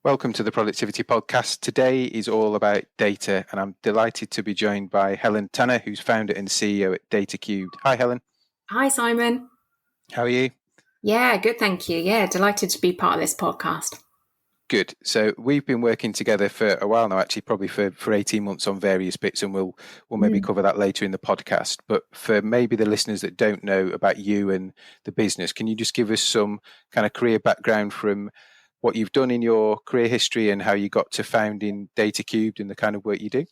Welcome to the Productivity Podcast. Today is all about data, and I'm delighted to be joined by Helen Tanner, who's founder and CEO at DataCubed. Hi, Helen. Hi, Simon. How are you? Yeah, good, thank you. Yeah, delighted to be part of this podcast. Good. So we've been working together for a while now, actually, probably for 18 months on various bits, and we'll maybe cover that later in the podcast. But for maybe the listeners that don't know about you and the business, can you just give us some kind of career background from what you've done in your career history and how you got to founding DataCubed and the kind of work you do?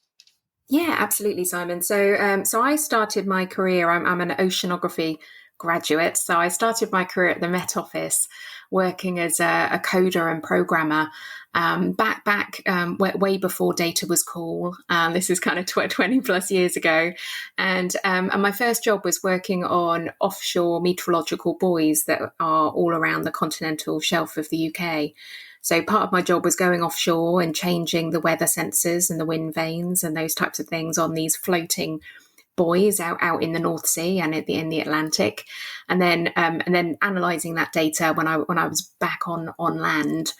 Yeah, absolutely, Simon. So I started my career. I'm an oceanography graduate, so I started my career at the Met Office, working as a coder and programmer. Way before data was cool. This is kind of 20 plus years ago, and my first job was working on offshore meteorological buoys that are all around the continental shelf of the UK. So part of my job was going offshore and changing the weather sensors and the wind vanes and those types of things on these floating buoys out in the North Sea and in the Atlantic, and then analysing that data when I was back on land.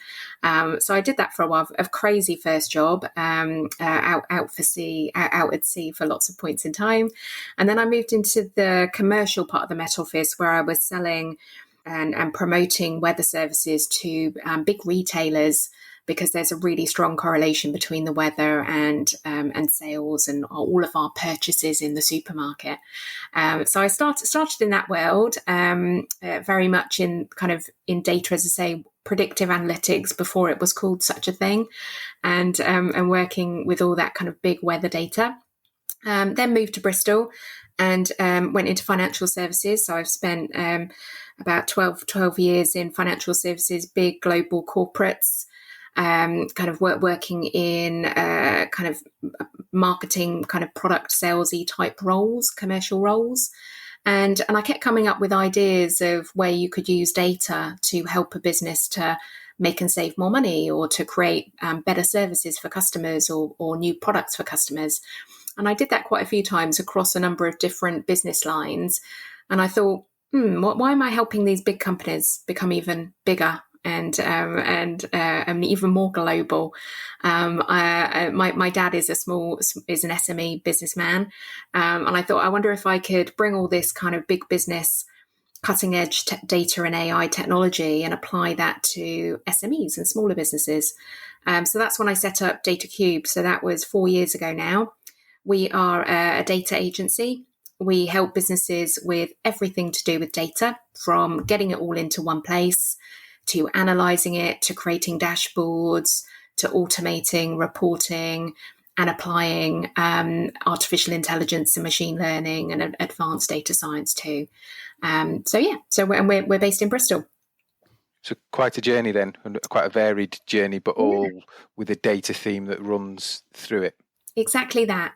So I did that for a while. A crazy first job, out at sea for lots of points in time, and then I moved into the commercial part of the Met Office where I was selling and promoting weather services to big retailers, because there's a really strong correlation between the weather and sales and all of our purchases in the supermarket. So I started in that world, very much in data, as I say, predictive analytics before it was called such a thing, and working with all that kind of big weather data. Then moved to Bristol and went into financial services. So I've spent about 12 years in financial services, big global corporates, working in marketing, product salesy type roles, commercial roles. And I kept coming up with ideas of where you could use data to help a business to make and save more money, or to create better services for customers, or new products for customers. And I did that quite a few times across a number of different business lines. And I thought, why am I helping these big companies become even bigger and even more global? My dad is an SME businessman, and I thought, I wonder if I could bring all this kind of big business, cutting edge data and AI technology, and apply that to SMEs and smaller businesses. So that's when I set up DataCubed. So that was 4 years ago now. We are a data agency. We help businesses with everything to do with data, from getting it all into one place, to analysing it, to creating dashboards, to automating reporting, and applying artificial intelligence and machine learning and advanced data science too. So we're based in Bristol. So quite a journey then, and quite a varied journey, but all with a data theme that runs through it. Exactly that.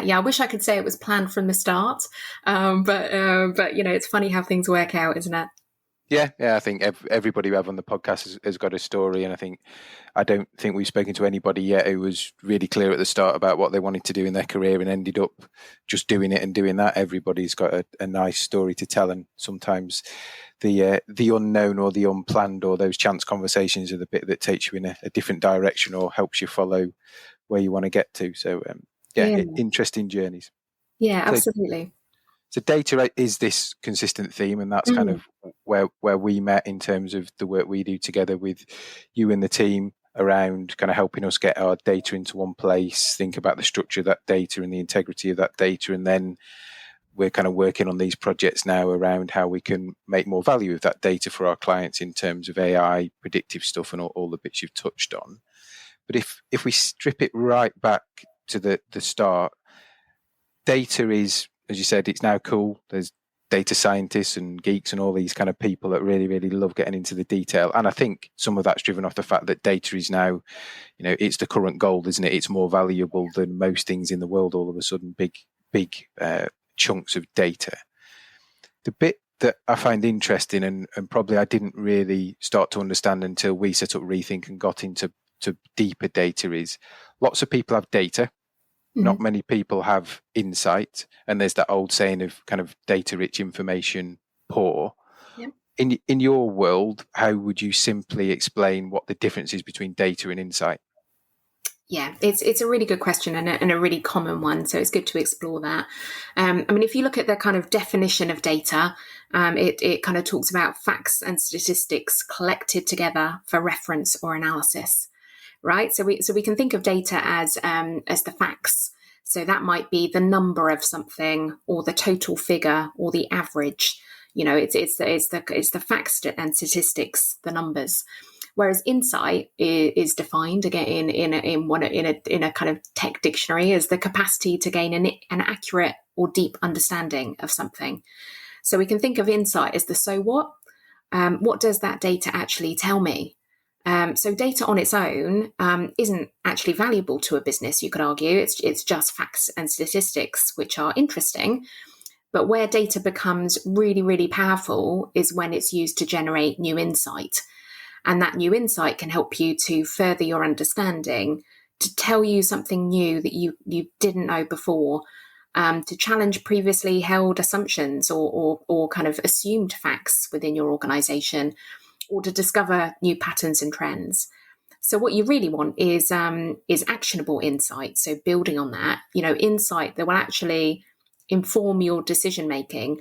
Yeah, I wish I could say it was planned from the start, but it's funny how things work out, isn't it? Yeah. I think everybody we have on the podcast has got a story, and I don't think we've spoken to anybody yet who was really clear at the start about what they wanted to do in their career and ended up just doing it and doing that. Everybody's got a nice story to tell, and sometimes the unknown or the unplanned or those chance conversations are the bit that takes you in a different direction or helps you follow where you want to get to. So interesting journeys. Yeah, absolutely. So data is this consistent theme, and that's kind of where we met in terms of the work we do together with you and the team around kind of helping us get our data into one place, think about the structure of that data and the integrity of that data. And then we're kind of working on these projects now around how we can make more value of that data for our clients in terms of AI, predictive stuff, and all the bits you've touched on. But if we strip it right back to the start, data is, as you said, it's now cool. There's data scientists and geeks and all these kind of people that really, really love getting into the detail. And I think some of that's driven off the fact that data is now, it's the current gold, isn't it? It's more valuable than most things in the world all of a sudden, big chunks of data. The bit that I find interesting and probably I didn't really start to understand until we set up Rethink and got into deeper data is lots of people have data. Not many people have insight, and there's that old saying of kind of data rich, information poor. Yep. in your world, how would you simply explain what the difference is between data and insight? Yeah, it's a really good question and a really common one. So it's good to explore that. I mean, if you look at the kind of definition of data, it kind of talks about facts and statistics collected together for reference or analysis, right? So we can think of data as the facts. So that might be the number of something, or the total figure, or the average. It's the facts and statistics, the numbers. Whereas insight is defined again in a kind of tech dictionary as the capacity to gain an accurate or deep understanding of something. So we can think of insight as the so what. What does that data actually tell me? So data on its own isn't actually valuable to a business, you could argue. It's just facts and statistics, which are interesting. But where data becomes really, really powerful is when it's used to generate new insight. And that new insight can help you to further your understanding, to tell you something new that you didn't know before, to challenge previously held assumptions or kind of assumed facts within your organization, or to discover new patterns and trends. So what you really want is actionable insight. So building on that, insight that will actually inform your decision making,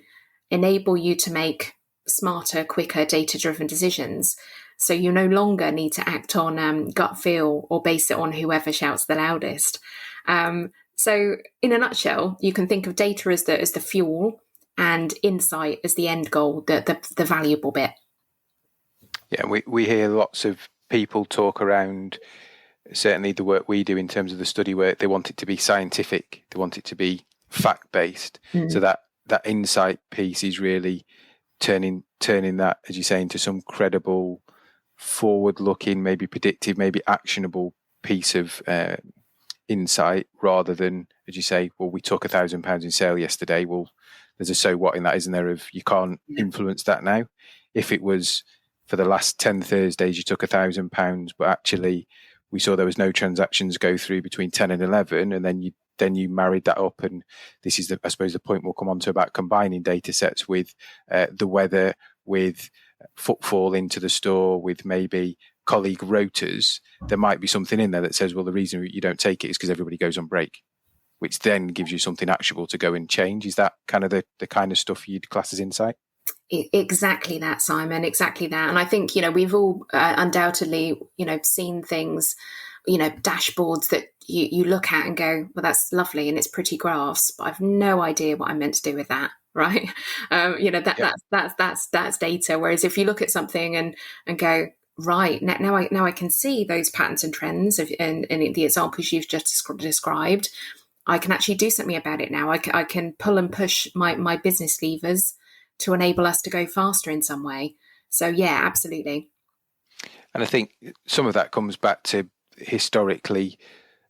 enable you to make smarter, quicker, data-driven decisions. So you no longer need to act on gut feel or base it on whoever shouts the loudest. So in a nutshell, you can think of data as the fuel and insight as the end goal, the valuable bit. Yeah, we hear lots of people talk around, certainly the work we do in terms of the study work, they want it to be scientific, they want it to be fact-based. So that insight piece is really turning that, as you say, into some credible, forward-looking, maybe predictive, maybe actionable piece of insight, rather than, as you say, well, we took £1,000 in sale yesterday. Well, there's a so what in that, isn't there? Of you can't influence that now. If it was for the last 10 Thursdays, you took £1,000, but actually we saw there was no transactions go through between 10 and 11, and then you married that up, and this is I suppose the point we'll come on to about combining data sets with the weather, with footfall into the store, with maybe colleague rotas. There might be something in there that says, well, the reason you don't take it is because everybody goes on break, which then gives you something actionable to go and change. Is that kind of the kind of stuff you'd class as insight? Exactly that, Simon, exactly that. And I think, we've all undoubtedly, seen things, dashboards that you look at and go, well, that's lovely and it's pretty graphs, but I've no idea what I'm meant to do with that. Right. That's data. Whereas if you look at something and go, right, now I can see those patterns and trends and the examples you've just described, I can actually do something about it now. I can pull and push my business levers to enable us to go faster in some way. So yeah, absolutely. And I think some of that comes back to historically,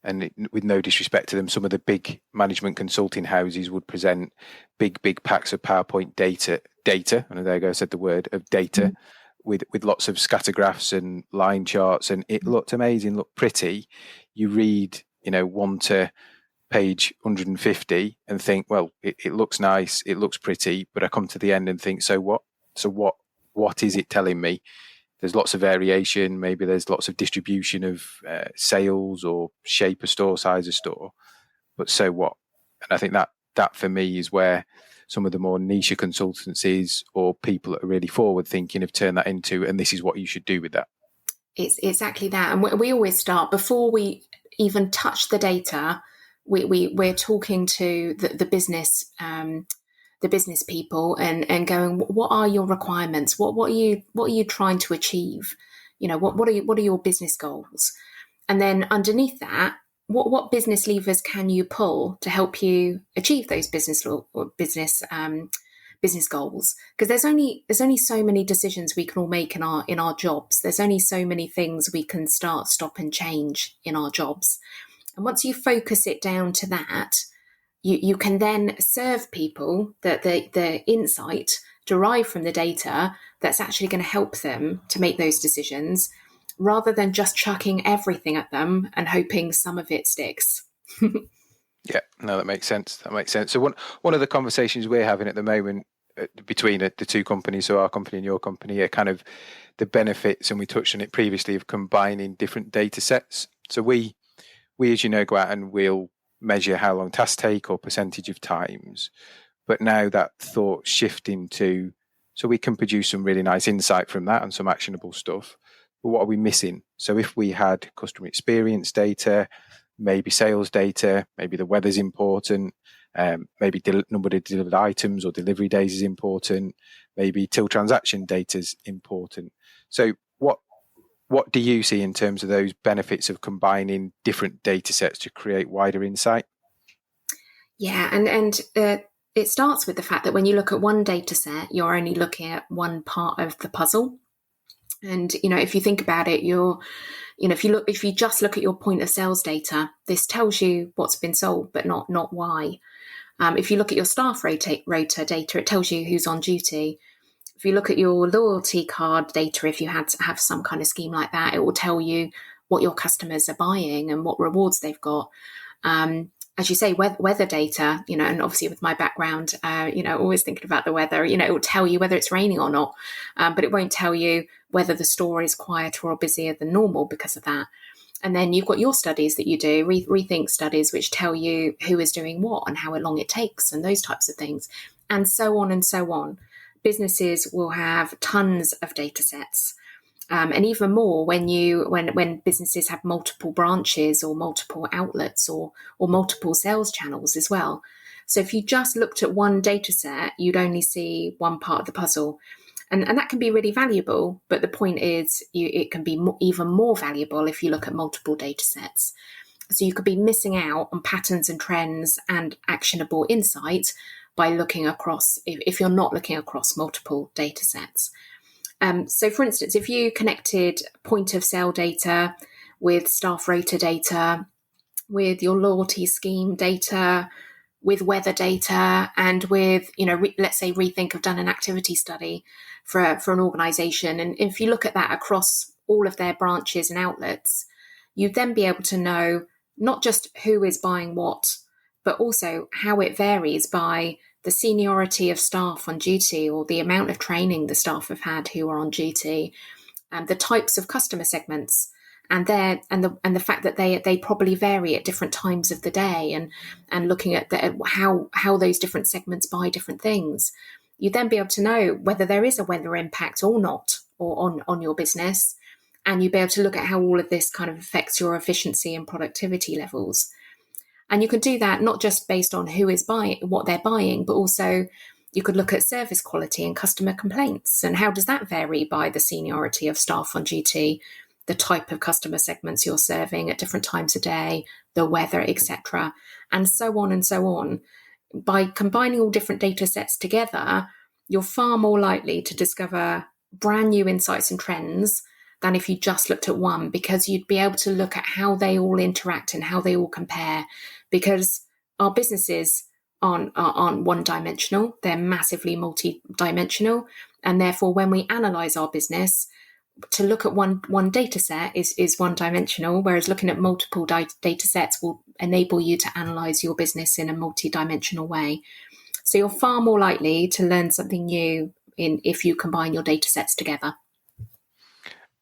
and with no disrespect to them, some of the big management consulting houses would present big packs of PowerPoint data, and there I go, I said the word, of data, with lots of scatter graphs and line charts, and it looked amazing, looked pretty. You read, 1 to page 150 and think, well, it looks nice, it looks pretty, but I come to the end and think, so what? So what is it telling me? There's lots of variation. Maybe there's lots of distribution of sales or shape of store, size of store. But so what? And I think that for me is where some of the more niche consultancies or people that are really forward thinking have turned that into, and this is what you should do with that. It's exactly that. And we always start, before we even touch the data, we're talking to the business the business people and going, what are your requirements? What are you trying to achieve? What are your business goals? And then underneath that, what business levers can you pull to help you achieve those business goals? Because there's only so many decisions we can all make in our jobs. There's only so many things we can start, stop, and change in our jobs. And once you focus it down to that, you can then serve people the insight derived from the data that's actually going to help them to make those decisions, rather than just chucking everything at them and hoping some of it sticks. Yeah, no, that makes sense. So one of the conversations we're having at the moment, between the two companies, so our company and your company, are kind of the benefits, and we touched on it previously, of combining different data sets. So we as you know, go out and we'll measure how long tasks take or percentage of times. But now that thought shifting to, so we can produce some really nice insight from that and some actionable stuff. But what are we missing? So if we had customer experience data, maybe sales data, maybe the weather's important, maybe number of delivered items or delivery days is important, maybe till transaction data is important. So what do you see in terms of those benefits of combining different data sets to create wider insight? Yeah, and it starts with the fact that when you look at one data set, you're only looking at one part of the puzzle. And, if you think about it, if you just look at your point of sales data, this tells you what's been sold, but not why. If you look at your staff rota data, it tells you who's on duty. If you look at your loyalty card data, if you had to have some kind of scheme like that, it will tell you what your customers are buying and what rewards they've got. As you say, weather data, and obviously with my background, always thinking about the weather, it will tell you whether it's raining or not, but it won't tell you whether the store is quieter or busier than normal because of that. And then you've got your studies that you do, Rethink studies, which tell you who is doing what and how long it takes and those types of things, and so on and so on. Businesses will have tons of data sets. And even more when businesses have multiple branches or multiple outlets or multiple sales channels as well. So if you just looked at one data set, you'd only see one part of the puzzle. And that can be really valuable. But the point is, it can be even more valuable if you look at multiple data sets. So you could be missing out on patterns and trends and actionable insight by looking across, if you're not looking across multiple data sets. So for instance, if you connected point of sale data with staff rota data, with your loyalty scheme data, with weather data, and with, let's say Rethink have done an activity study for an organization. And if you look at that across all of their branches and outlets, you'd then be able to know not just who is buying what, but also how it varies by the seniority of staff on duty or the amount of training the staff have had who are on duty, and the types of customer segments, and the fact that they probably vary at different times of the day, and looking at how those different segments buy different things. You'd then be able to know whether there is a weather impact or not, or on your business, and you'd be able to look at how all of this kind of affects your efficiency and productivity levels. And you can do that not just based on who is buying, what they're buying, but also you could look at service quality and customer complaints. And how does that vary by the seniority of staff on duty, the type of customer segments you're serving at different times of day, the weather, etc., and so on and so on. By combining all different data sets together, you're far more likely to discover brand new insights and trends than if you just looked at one, because you'd be able to look at how they all interact and how they all compare, because our businesses aren't one-dimensional, they're massively multi-dimensional, and therefore when we analyse our business, to look at one data set is one-dimensional, whereas looking at multiple data sets will enable you to analyse your business in a multi-dimensional way. So you're far more likely to learn something new if you combine your data sets together.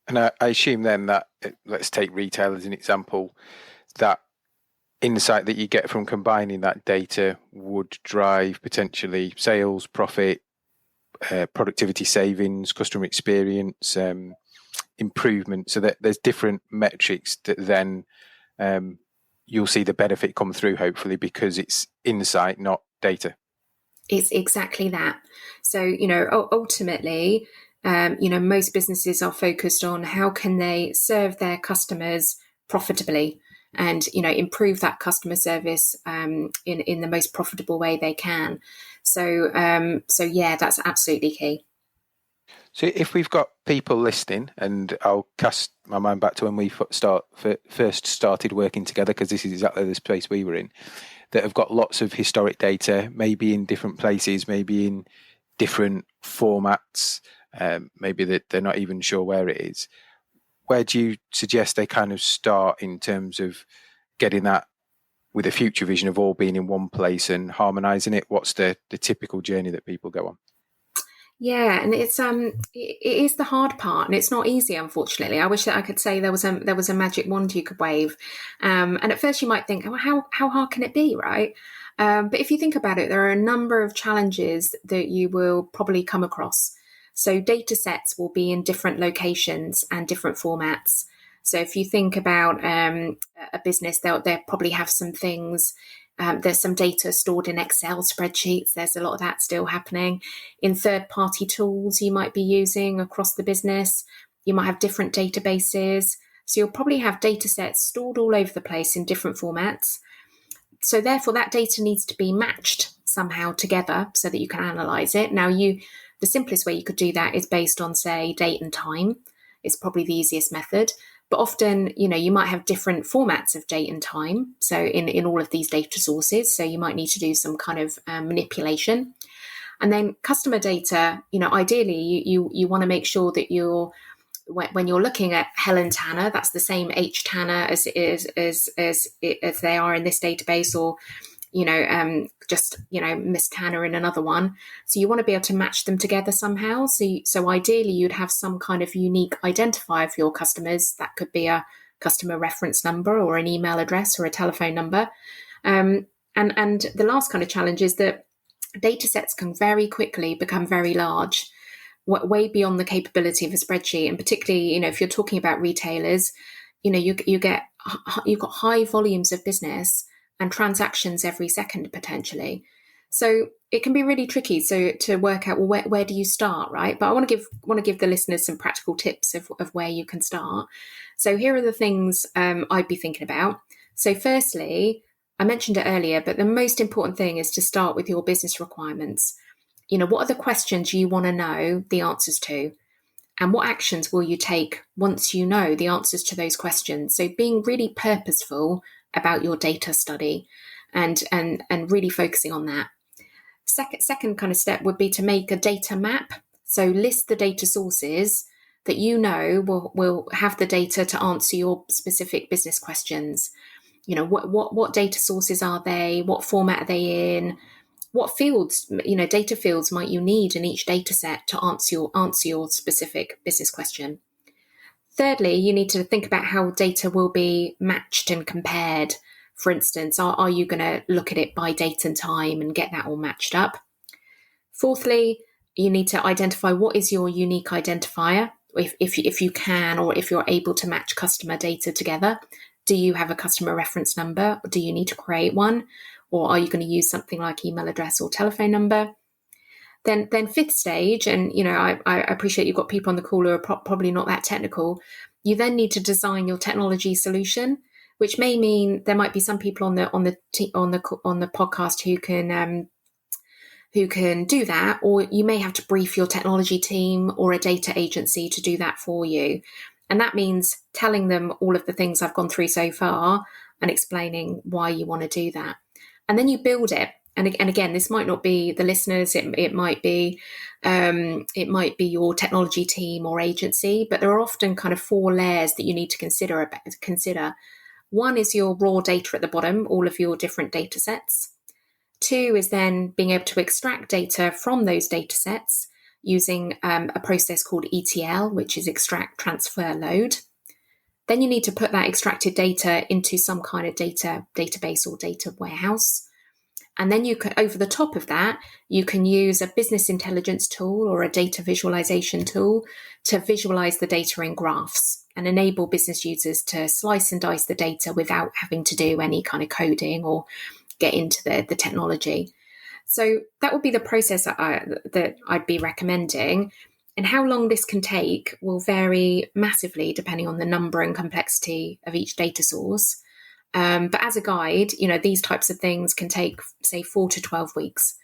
And I assume then that, let's take retail as an example, that insight that you get from combining that data would drive potentially sales, profit, productivity savings, customer experience, improvement, so that there's different metrics that then you'll see the benefit come through, hopefully, because it's insight, not data. It's exactly that. So, ultimately, most businesses are focused on how can they serve their customers profitably and, improve that customer service in the most profitable way they can. So yeah, that's absolutely key. So if we've got people listening, and I'll cast my mind back to when we first started working together, because this is exactly the space we were in, that have got lots of historic data, maybe in different places, maybe in different formats, maybe that they're not even sure where it is. Where do you suggest they kind of start in terms of getting that with a future vision of all being in one place and harmonizing it? What's the typical journey that people go on? Yeah, and it is the hard part, and it's not easy, unfortunately. I wish that I could say there was a magic wand you could wave. And at first you might think, oh, how hard can it be, right? But if you think about it, there are a number of challenges that you will probably come across. So data sets will be in different locations and different formats. So if you think about a business, they'll probably have some things. There's some data stored in Excel spreadsheets. There's a lot of that still happening. In third-party tools you might be using across the business. You might have different databases. So you'll probably have data sets stored all over the place in different formats. So therefore, that data needs to be matched somehow together so that you can analyze it. Now, the simplest way you could do that is based on, say, date and time. It's probably the easiest method. But often, you might have different formats of date and time. So in all of these data sources, so you might need to do some kind of manipulation. And then customer data, ideally, you want to make sure that when you're looking at Helen Tanner, that's the same H Tanner as they are in this database, or Miss Tanner in another one. So you want to be able to match them together somehow. So ideally you'd have some kind of unique identifier for your customers. That could be a customer reference number or an email address or a telephone number. And the last kind of challenge is that data sets can very quickly become very large, way beyond the capability of a spreadsheet. And particularly, if you're talking about retailers, you've got high volumes of business and transactions every second potentially. So it can be really tricky to work out, well, where do you start, right? But I want to give the listeners some practical tips of where you can start. So here are the things I'd be thinking about. So firstly, I mentioned it earlier, but the most important thing is to start with your business requirements. What are the questions you want to know the answers to? And what actions will you take once you know the answers to those questions? So being really purposeful about your data study and really focusing on that. Second kind of step would be to make a data map. So list the data sources that will have the data to answer your specific business questions. What data sources are they? What format are they in? What fields, data fields might you need in each data set to answer your specific business question? Thirdly, you need to think about how data will be matched and compared. For instance, are you going to look at it by date and time and get that all matched up? Fourthly, you need to identify what is your unique identifier, if you can, or if you're able to match customer data together. Do you have a customer reference number? Or do you need to create one? Or are you going to use something like email address or telephone number? Then fifth stage, and I appreciate you've got people on the call who are probably not that technical. You then need to design your technology solution, which may mean there might be some people on the podcast who can do that, or you may have to brief your technology team or a data agency to do that for you. And that means telling them all of the things I've gone through so far and explaining why you want to do that. And then you build it. And again, this might not be the listeners. It might be your technology team or agency. But there are often kind of 4 layers that you need to consider. One is your raw data at the bottom, all of your different data sets. 2 is then being able to extract data from those data sets using a process called ETL, which is extract, transfer, load. Then you need to put that extracted data into some kind of database or data warehouse. And then you can, over the top of that, you can use a business intelligence tool or a data visualization tool to visualize the data in graphs and enable business users to slice and dice the data without having to do any kind of coding or get into the technology. So that would be the process that I'd be recommending. And how long this can take will vary massively depending on the number and complexity of each data source. But as a guide, these types of things can take, say, 4 to 12 weeks,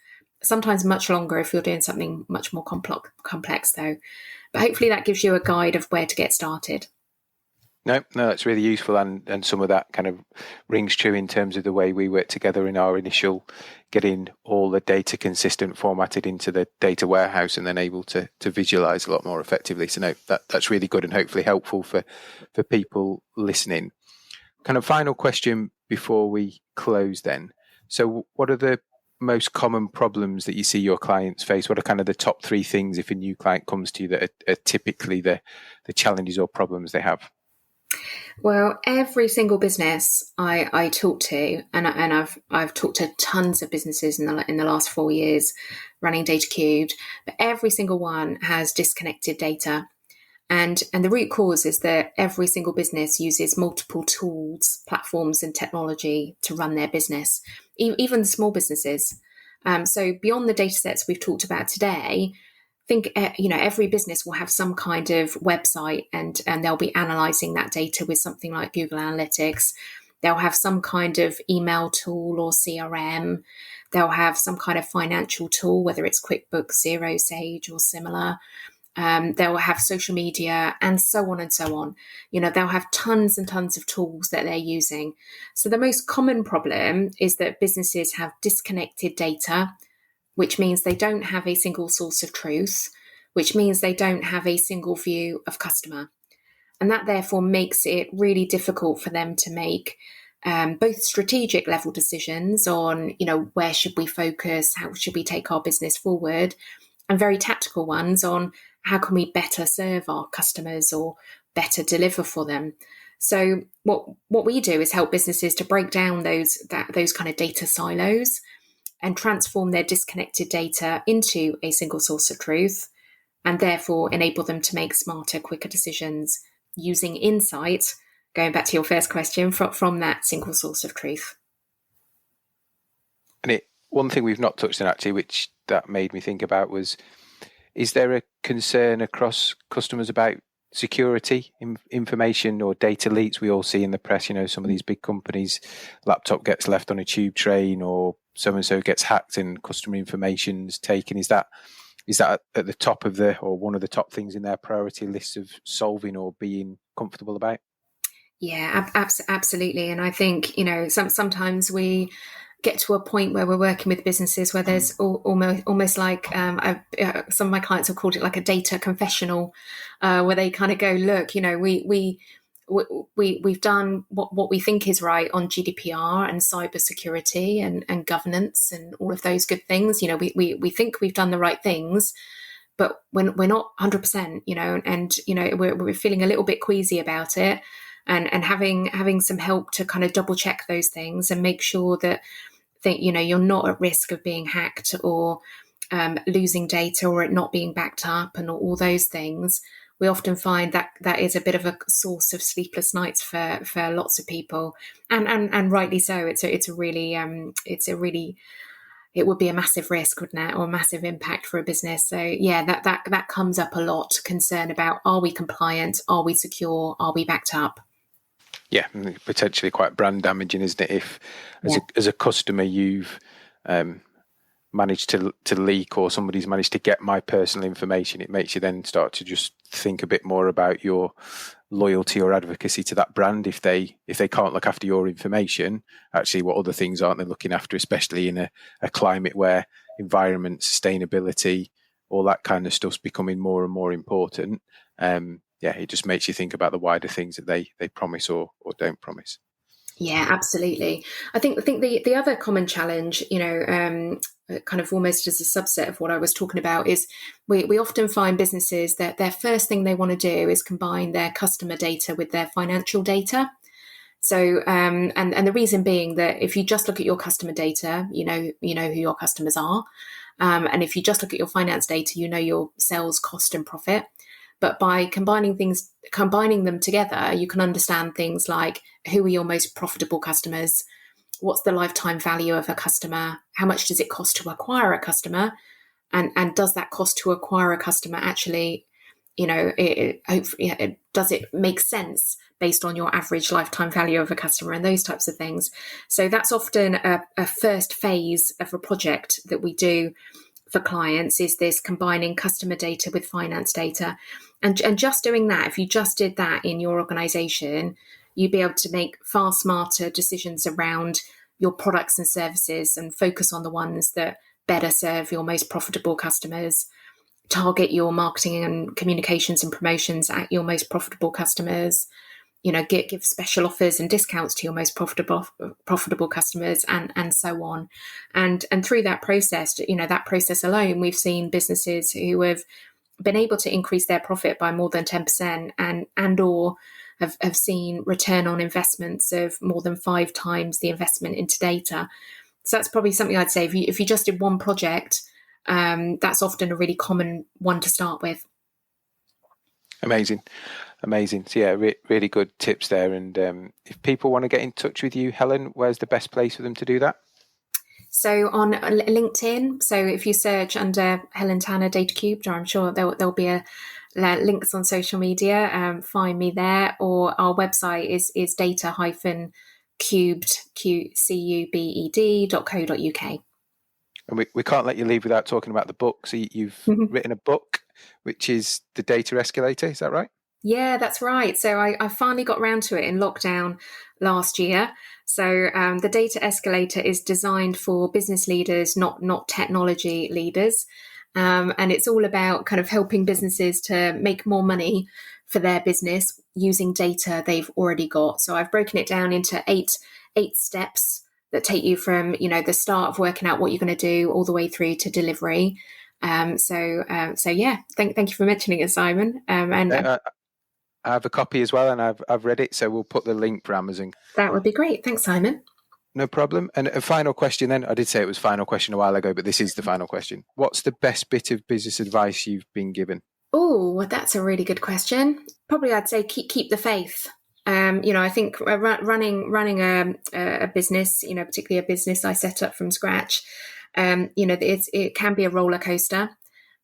sometimes much longer if you're doing something much more complex though. But hopefully that gives you a guide of where to get started. No, that's really useful, and some of that kind of rings true in terms of the way we work together in our initial getting all the data consistent, formatted into the data warehouse, and then able to visualize a lot more effectively. So no, that's really good and hopefully helpful for people listening. Kind of final question before we close then. So what are the most common problems that you see your clients face? What are kind of the top three things if a new client comes to you that are typically the challenges or problems they have? Well, every single business I talk to, and I've talked to tons of businesses in the last 4 years running Data Cubed, but every single one has disconnected data. And the root cause is that every single business uses multiple tools, platforms, and technology to run their business, even the small businesses. So beyond the data sets we've talked about today, think every business will have some kind of website, and they'll be analyzing that data with something like Google Analytics. They'll have some kind of email tool or CRM. They'll have some kind of financial tool, whether it's QuickBooks, Xero, Sage, or similar. They'll have social media and so on and so on. They'll have tons and tons of tools that they're using. So the most common problem is that businesses have disconnected data, which means they don't have a single source of truth, which means they don't have a single view of customer. And that therefore makes it really difficult for them to make both strategic level decisions on, where should we focus, how should we take our business forward, and very tactical ones on how can we better serve our customers or better deliver for them. So what we do is help businesses to break down those kind of data silos and transform their disconnected data into a single source of truth, and therefore enable them to make smarter, quicker decisions using insight, going back to your first question, from that single source of truth. And one thing we've not touched on actually, which that made me think about, was, is there a concern across customers about security information or data leaks? We all see in the press, some of these big companies, laptop gets left on a tube train, or so-and-so gets hacked and customer information's taken. Is that at the top of or one of the top things in their priority lists of solving or being comfortable about? Yeah, absolutely. And I think, sometimes we get to a point where we're working with businesses where there's almost like some of my clients have called it like a data confessional, where they kind of go, look, we've done what we think is right on GDPR and cybersecurity and governance and all of those good things. We think we've done the right things, but we're not 100%. And we're feeling a little bit queasy about it. And having some help to kind of double check those things and make sure that you're not at risk of being hacked or losing data or it not being backed up and all those things. We often find that is a bit of a source of sleepless nights for lots of people, and rightly so. It would be a massive risk, wouldn't it, or a massive impact for a business. So yeah, that comes up a lot. Concern about, are we compliant? Are we secure? Are we backed up? Yeah, potentially quite brand damaging, isn't it? If as a customer you've managed to leak, or somebody's managed to get my personal information, it makes you then start to just think a bit more about your loyalty or advocacy to that brand. If they can't look after your information, actually what other things aren't they looking after, especially in a climate where environment, sustainability, all that kind of stuff's becoming more and more important. It just makes you think about the wider things that they promise or don't promise. Yeah, absolutely. I think the other common challenge, kind of almost as a subset of what I was talking about, is we often find businesses that their first thing they want to do is combine their customer data with their financial data. So, and the reason being that if you just look at your customer data, you know who your customers are. And if you just look at your finance data, your sales, cost and profit. But by combining them together, you can understand things like, who are your most profitable customers? What's the lifetime value of a customer? How much does it cost to acquire a customer? And does that cost to acquire a customer actually, does it make sense based on your average lifetime value of a customer and those types of things? So that's often a first phase of a project that we do for clients, is this combining customer data with finance data. And just doing that, if you just did that in your organization, you'd be able to make far smarter decisions around your products and services and focus on the ones that better serve your most profitable customers, target your marketing and communications and promotions at your most profitable customers, give special offers and discounts to your most profitable customers, and so on. And through that process, that process alone, we've seen businesses who have been able to increase their profit by more than 10% and or have seen return on investments of more than 5 times the investment into data. So that's probably something I'd say. If you just did one project, that's often a really common one to start with. Amazing. So yeah, really good tips there. And if people want to get in touch with you, Helen, where's the best place for them to do that? So on LinkedIn, so if you search under Helen Tanner DataCubed, I'm sure there'll be links on social media. Find me there, or our website is data-cubed.co.uk. And we can't let you leave without talking about the book. So you've written a book, which is The Data Escalator. Is that right? Yeah, that's right. So I finally got around to it in lockdown last year. So the Data Escalator is designed for business leaders, not technology leaders. And it's all about kind of helping businesses to make more money for their business using data they've already got. So I've broken it down into eight steps that take you from, the start of working out what you're going to do all the way through to delivery. So yeah, thank you for mentioning it, Simon. I have a copy as well, and I've read it, so we'll put the link for Amazon. That would be great. Thanks, Simon. No problem. And a final question then. I did say it was final question a while ago, but this is the final question. What's the best bit of business advice you've been given? Oh, that's a really good question. Probably I'd say keep the faith. I think running a business, particularly a business I set up from scratch, it can be a roller coaster.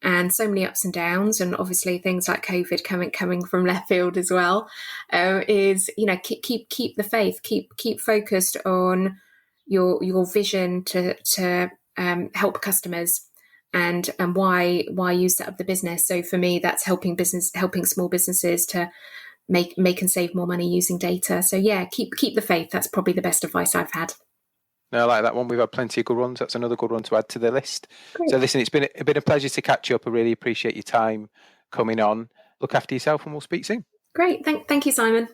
And so many ups and downs, and obviously things like COVID coming from left field as well. Is keep the faith, keep focused on your vision to help customers, and why you set up the business. So for me, that's helping small businesses to make and save more money using data. So yeah, keep the faith. That's probably the best advice I've had. No, I like that one. We've had plenty of good ones. That's another good one to add to the list. Great. So listen, it's been a pleasure to catch you up. I really appreciate your time coming on. Look after yourself, and we'll speak soon. Great. Thank you, Simon.